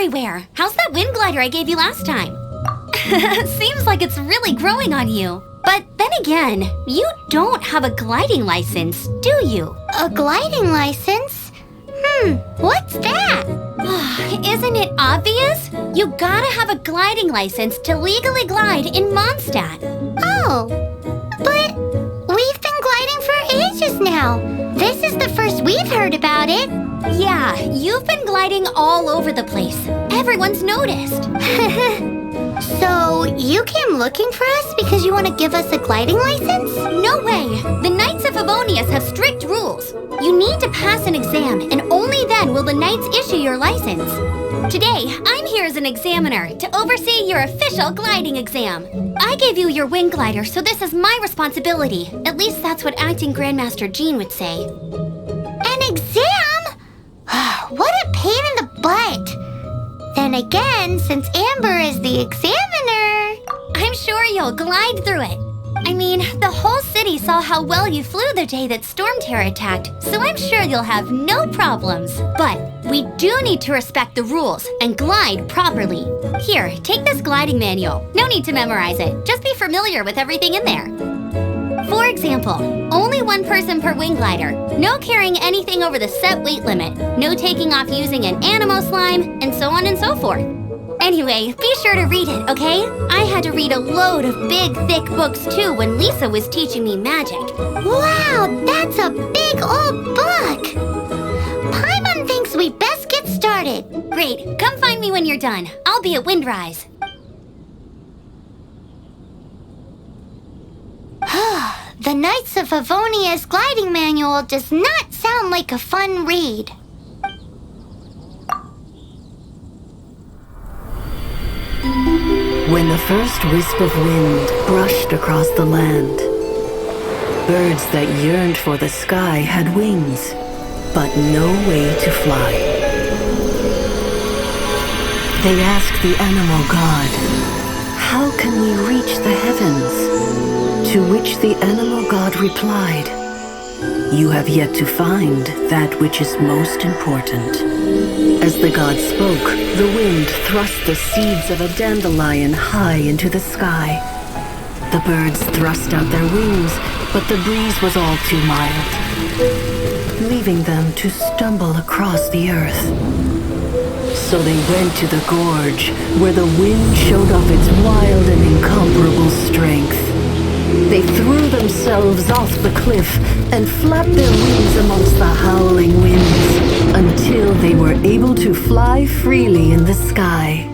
everywhere. How's that wind glider I gave you last time? Seems like it's really growing on you. But then again, you don't have a gliding license, do you? A gliding license? What's that? Isn't it obvious? You gotta have a gliding license to legally glide in Mondstadt. Oh, but we've been gliding for ages now. This is the first we've heard about it. Yeah, you've been gliding all over the place. Everyone's noticed. So, you came looking for us because you want to give us a gliding license? No way! The Knights of Favonius have strict rules. You need to pass an exam, and only then will the Knights issue your license. Today, I'm here as an examiner to oversee your official gliding exam. I gave you your wing glider, so this is my responsibility. At least that's what Acting Grandmaster Jean would say. An exam? What a pain in the butt! Then again, since Amber is the examiner... I'm sure you'll glide through it. I mean, the whole city saw how well you flew the day that Storm Terror attacked, so I'm sure you'll have no problems. But we do need to respect the rules and glide properly. Here, take this gliding manual. No need to memorize it. Just be familiar with everything in there. For example, only one person per wing glider, no carrying anything over the set weight limit, no taking off using an animo slime, and so on and so forth. Anyway, be sure to read it, okay? I had to read a load of big, thick books too when Lisa was teaching me magic. Wow, that's a big old book! Paimon thinks we best get started. Great, come find me when you're done. I'll be at Windrise. The Knights of Favonius gliding manual does not sound like a fun read. When the first wisp of wind brushed across the land, birds that yearned for the sky had wings, but no way to fly. They asked the animal god, "How can we reach the heavens?" To which the animal god replied, "You have yet to find that which is most important." As the god spoke, the wind thrust the seeds of a dandelion high into the sky. The birds thrust out their wings, but the breeze was all too mild, leaving them to stumble across the earth. So they went to the gorge, where the wind showed off its wild and incomparable strength. They threw themselves off the cliff and flapped their wings amongst the howling winds until they were able to fly freely in the sky.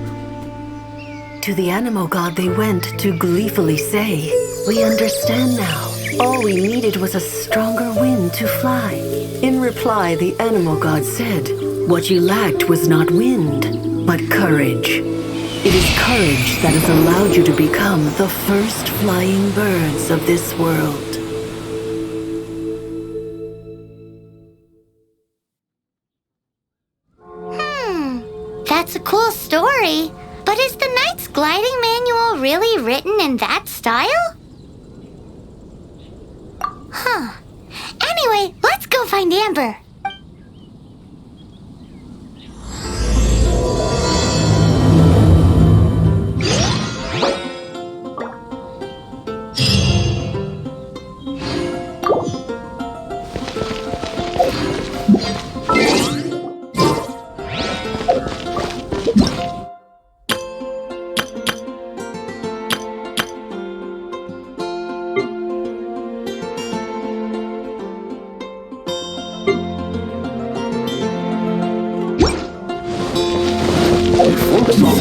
To the animal god they went to gleefully say, "We understand now. All we needed was a stronger wind to fly." In reply, the animal god said, "What you lacked was not wind, but courage. It is courage that has allowed you to become the first flying birds of this world." That's a cool story. But is the Knight's gliding manual really written in that style? Anyway, let's go find Amber.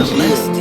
Celeste.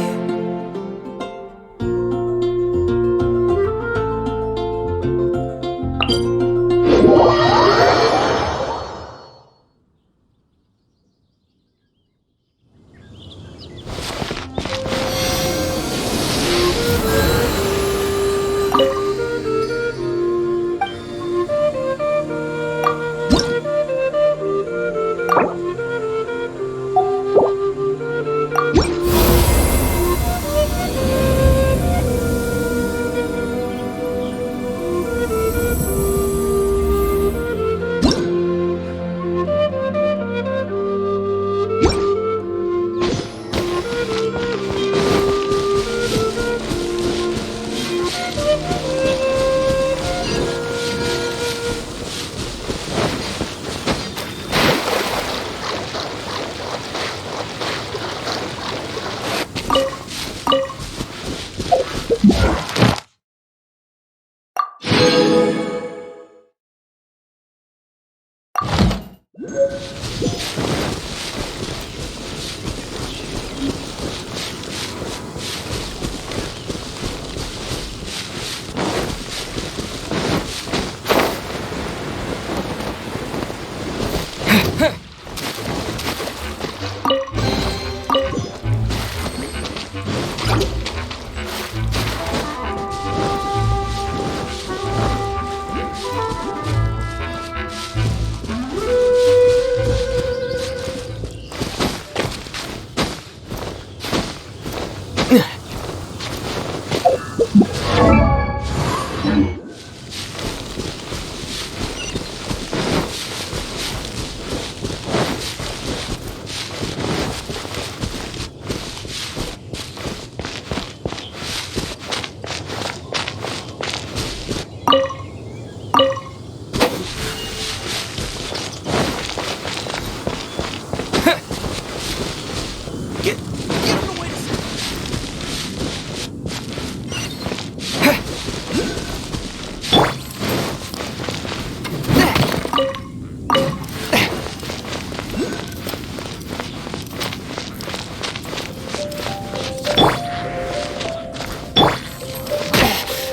Get out of the way.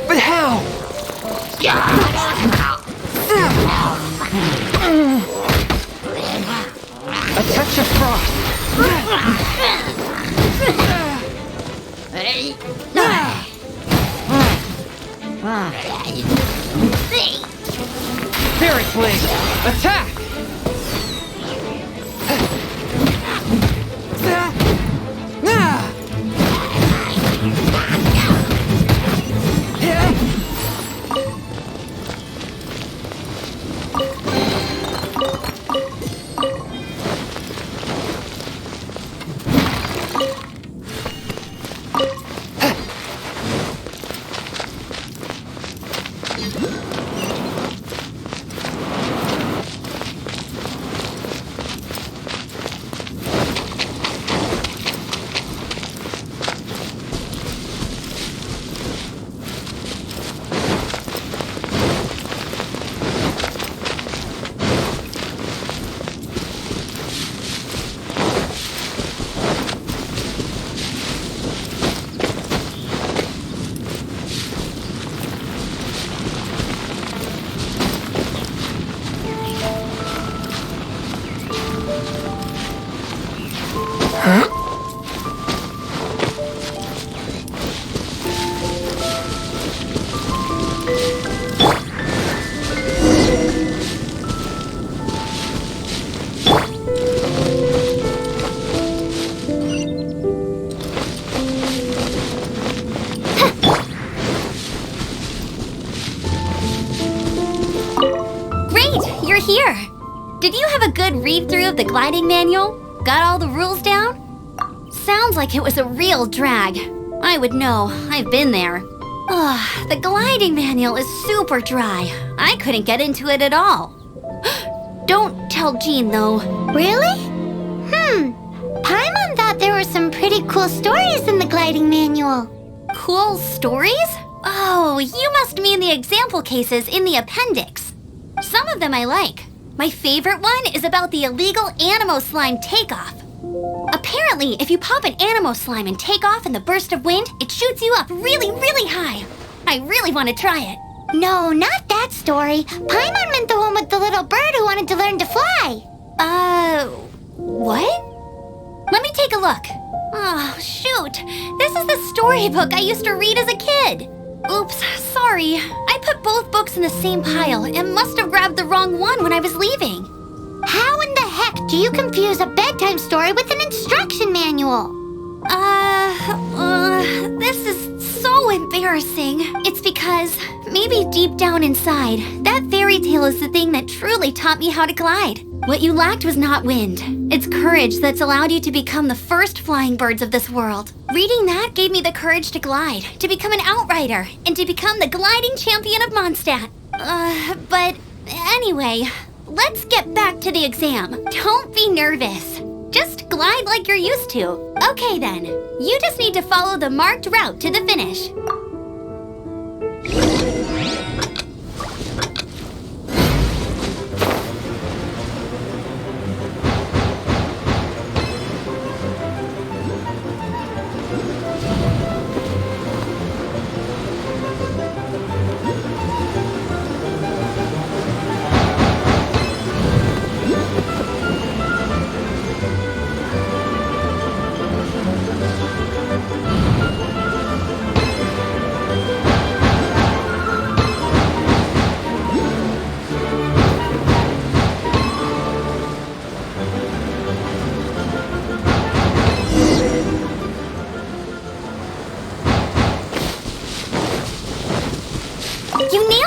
But how? A touch of frost. Spirit Blade, attack! You're here! Did you have a good read-through of the gliding manual? Got all the rules down? Sounds like it was a real drag. I would know. I've been there. Ugh, the gliding manual is super dry. I couldn't get into it at all. Don't tell Jean, though. Really? Paimon thought there were some pretty cool stories in the gliding manual. Cool stories? Oh, you must mean the example cases in the appendix. Some of them I like. My favorite one is about the illegal Animo Slime takeoff. Apparently, if you pop an Animo Slime and take off in the burst of wind, it shoots you up really, really high. I really want to try it. No, not that story. Paimon meant the one with the little bird who wanted to learn to fly. What? Let me take a look. Oh, shoot. This is the storybook I used to read as a kid. Oops, sorry. I put both books in the same pile and must have grabbed the wrong one when I was leaving. How in the heck do you confuse a bedtime story with an instruction manual? This is so embarrassing. It's because, maybe deep down inside, that fairy tale is the thing that truly taught me how to glide. What you lacked was not wind. It's courage that's allowed you to become the first flying birds of this world. Reading that gave me the courage to glide, to become an outrider, and to become the gliding champion of Mondstadt. But anyway, let's get back to the exam. Don't be nervous. Just glide like you're used to. Okay then, you just need to follow the marked route to the finish.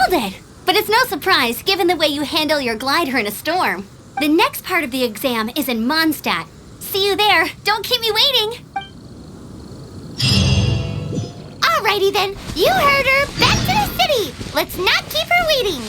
Nailed it! But it's no surprise, given the way you handle your glider in a storm. The next part of the exam is in Mondstadt. See you there. Don't keep me waiting. Alrighty then, you heard her. Back to the city. Let's not keep her waiting.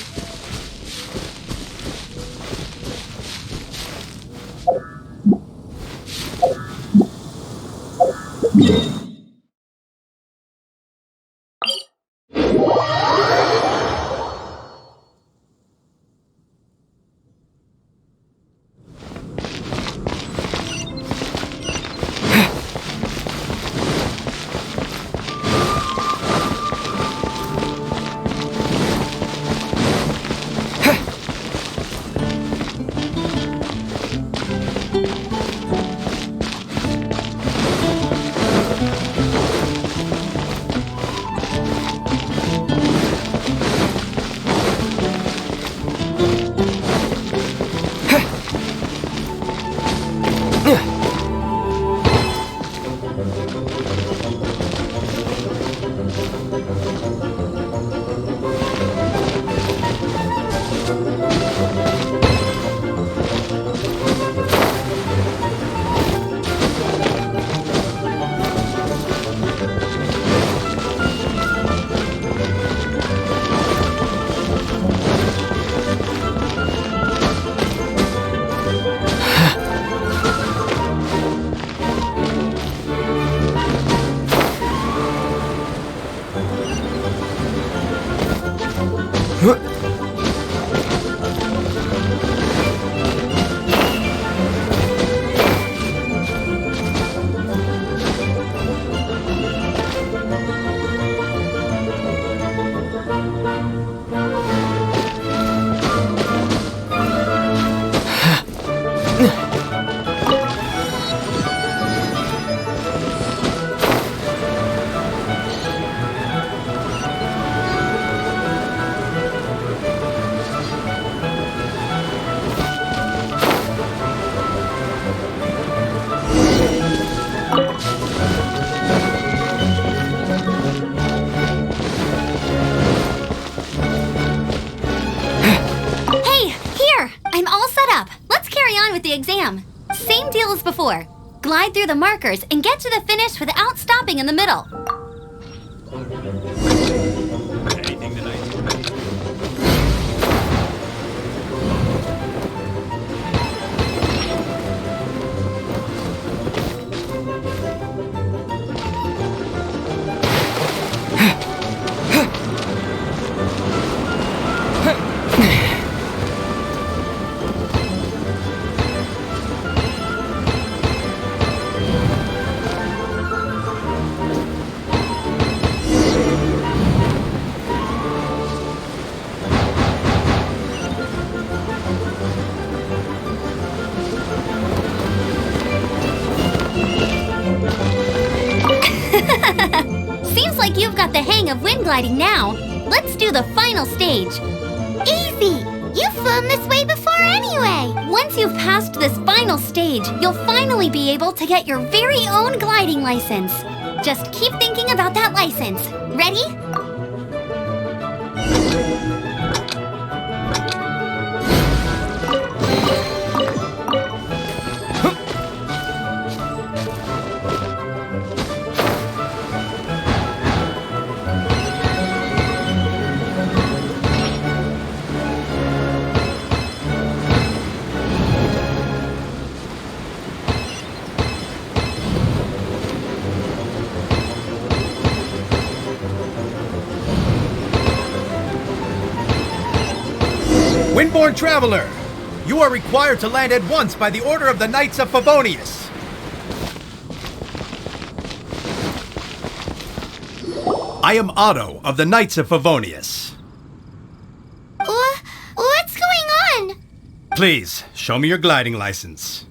The exam. Same deal as before. Glide through the markers and get to the finish without stopping in the middle. Anything tonight? Seems like you've got the hang of wind gliding now. Let's do the final stage. Easy! You've flown this way before anyway! Once you've passed this final stage, you'll finally be able to get your very own gliding license. Just keep thinking about that license. Ready? Windborne Traveler, you are required to land at once by the order of the Knights of Favonius. I am Otto of the Knights of Favonius. What's going on? Please, show me your gliding license.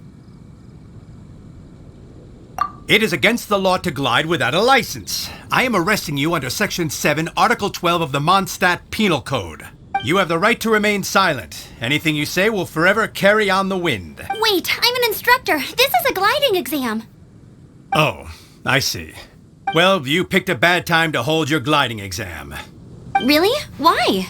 It is against the law to glide without a license. I am arresting you under Section 7, Article 12 of the Mondstadt Penal Code. You have the right to remain silent. Anything you say will forever carry on the wind. Wait, I'm an instructor. This is a gliding exam. Oh, I see. Well, you picked a bad time to hold your gliding exam. Really? Why?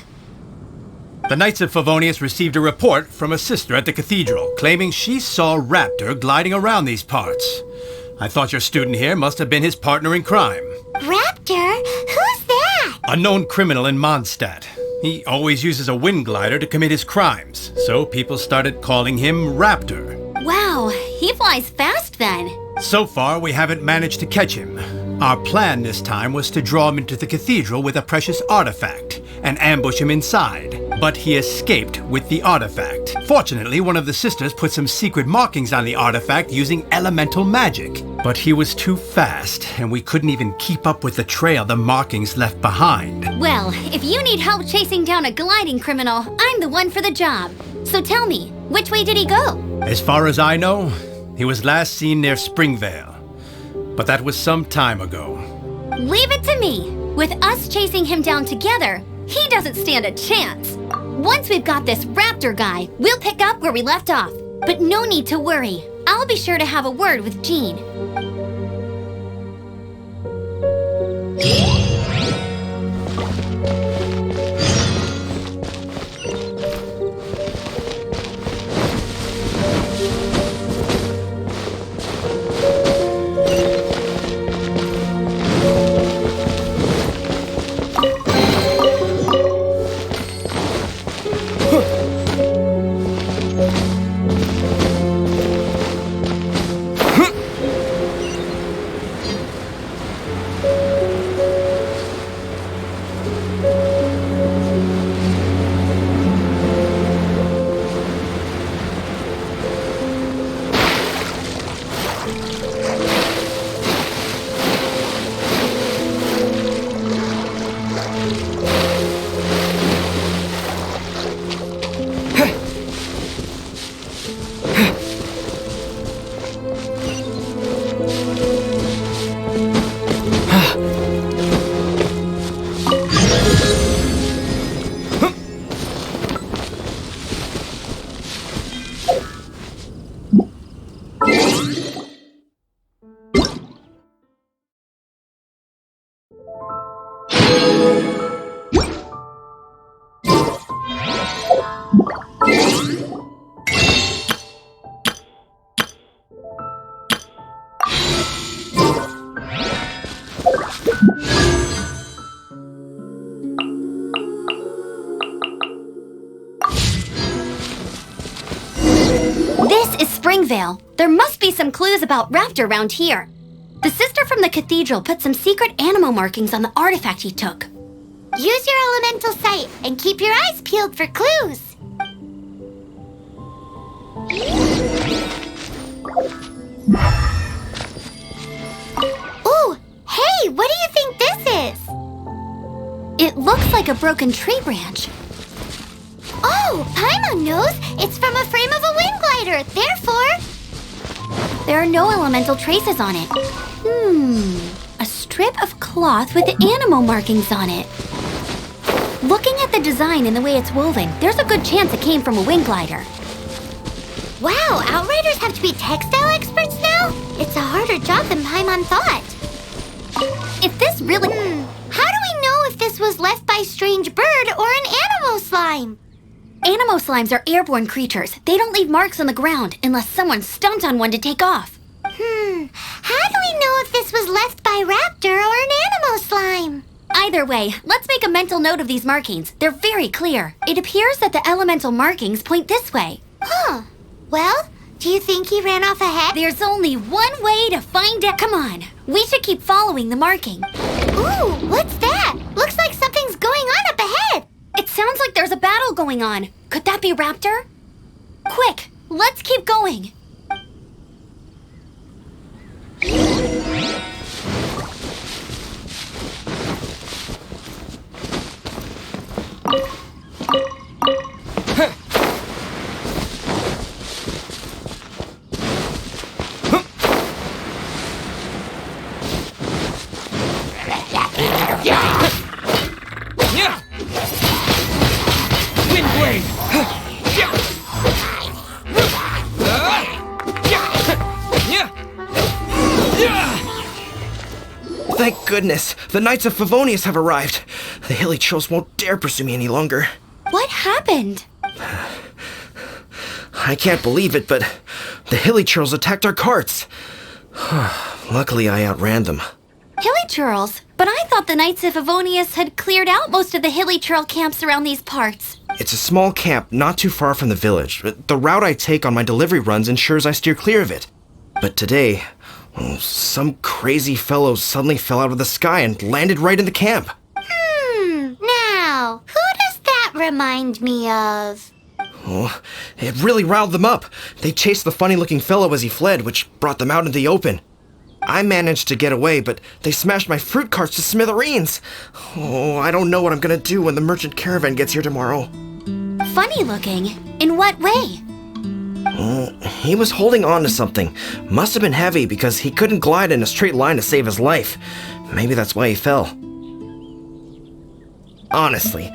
The Knights of Favonius received a report from a sister at the cathedral claiming she saw Raptor gliding around these parts. I thought your student here must have been his partner in crime. Raptor? Who's that? A known criminal in Mondstadt. He always uses a wind glider to commit his crimes, so people started calling him Raptor. Wow, he flies fast then. So far, we haven't managed to catch him. Our plan this time was to draw him into the cathedral with a precious artifact and ambush him inside. But he escaped with the artifact. Fortunately, one of the sisters put some secret markings on the artifact using elemental magic. But he was too fast, and we couldn't even keep up with the trail the markings left behind. Well, if you need help chasing down a gliding criminal, I'm the one for the job. So tell me, which way did he go? As far as I know, he was last seen near Springvale. But that was some time ago. Leave it to me. With us chasing him down together, he doesn't stand a chance. Once we've got this Raptor guy, we'll pick up where we left off. But no need to worry. I'll be sure to have a word with Jean. Springvale. There must be some clues about Raptor around here. The sister from the cathedral put some secret animal markings on the artifact he took. Use your elemental sight and keep your eyes peeled for clues. Ooh, hey, what do you think this is? It looks like a broken tree branch. Oh, Paimon knows. It's from a frame of a wind glider. Therefore, there are no elemental traces on it. A strip of cloth with animal markings on it. Looking at the design and the way it's woven, there's a good chance it came from a wind glider. Wow, Outriders have to be textile experts now? It's a harder job than Paimon thought. If this really... How do we know if this was left by strange bird or an animal slime? Animal slimes are airborne creatures. They don't leave marks on the ground unless someone stomped on one to take off. How do we know if this was left by Raptor or an animal slime? Either way, let's make a mental note of these markings. They're very clear. It appears that the elemental markings point this way. Huh. Well, do you think he ran off ahead? There's only one way to find it. Come on, we should keep following the marking. Ooh, what's that? Looks like something's going on up ahead. It sounds like there's a battle going on. Could that be Raptor? Quick, let's keep going. Thank goodness, the Knights of Favonius have arrived. The hilly trolls won't dare pursue me any longer. What happened? I can't believe it, but the hilly churls attacked our carts. Luckily, I outran them. Hilly churls? But I thought the Knights of Favonius had cleared out most of the hilly churl camps around these parts. It's a small camp not too far from the village. The route I take on my delivery runs ensures I steer clear of it. But today, some crazy fellow suddenly fell out of the sky and landed right in the camp. Now, who does that remind me of? Oh, it really riled them up. They chased the funny-looking fellow as he fled, which brought them out in the open. I managed to get away, but they smashed my fruit carts to smithereens. Oh, I don't know what I'm gonna do when the merchant caravan gets here tomorrow. Funny looking? In what way? He was holding on to something. Must have been heavy because he couldn't glide in a straight line to save his life. Maybe that's why he fell. Honestly,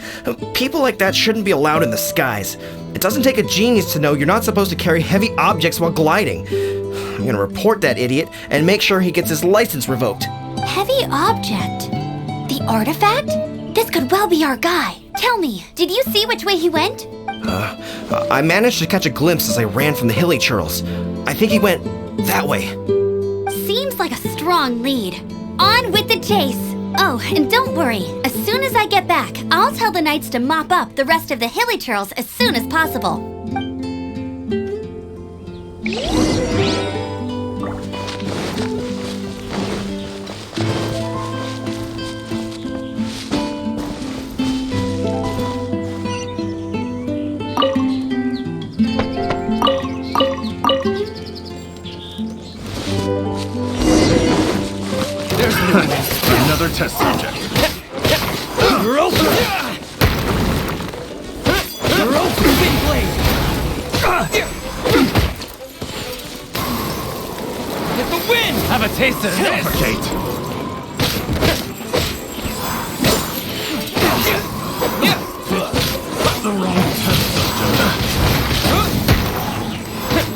people like that shouldn't be allowed in the skies. It doesn't take a genius to know you're not supposed to carry heavy objects while gliding. I'm gonna report that idiot and make sure he gets his license revoked. Heavy object? The artifact? This could well be our guy. Tell me, did you see which way he went? I managed to catch a glimpse as I ran from the hilly churls. I think he went that way. Seems like a strong lead. On with the chase. Oh, and don't worry. As soon as I get back, I'll tell the knights to mop up the rest of the hilly churls as soon as possible. Another test subject. You're open! You're open, Big Blade! Get the wind! Have a taste of this! Suffocate. The wrong test subject.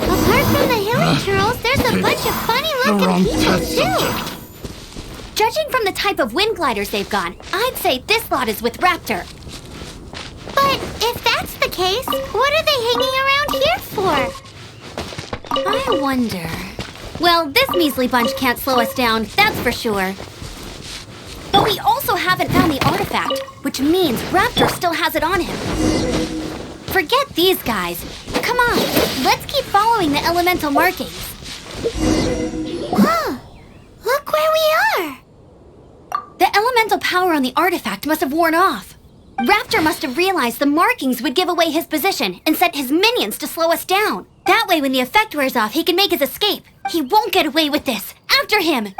Apart from the hilly churls, there's a bunch of funny-looking people, test too. subject. Judging from the type of wind gliders they've gone, I'd say this lot is with Raptor. But if that's the case, what are they hanging around here for? I wonder... Well, this measly bunch can't slow us down, that's for sure. But we also haven't found the artifact, which means Raptor still has it on him. Forget these guys. Come on, let's keep following the elemental markings. Huh, look where we are. The elemental power on the artifact must have worn off. Raptor must have realized the markings would give away his position and sent his minions to slow us down. That way, when the effect wears off, he can make his escape. He won't get away with this. After him!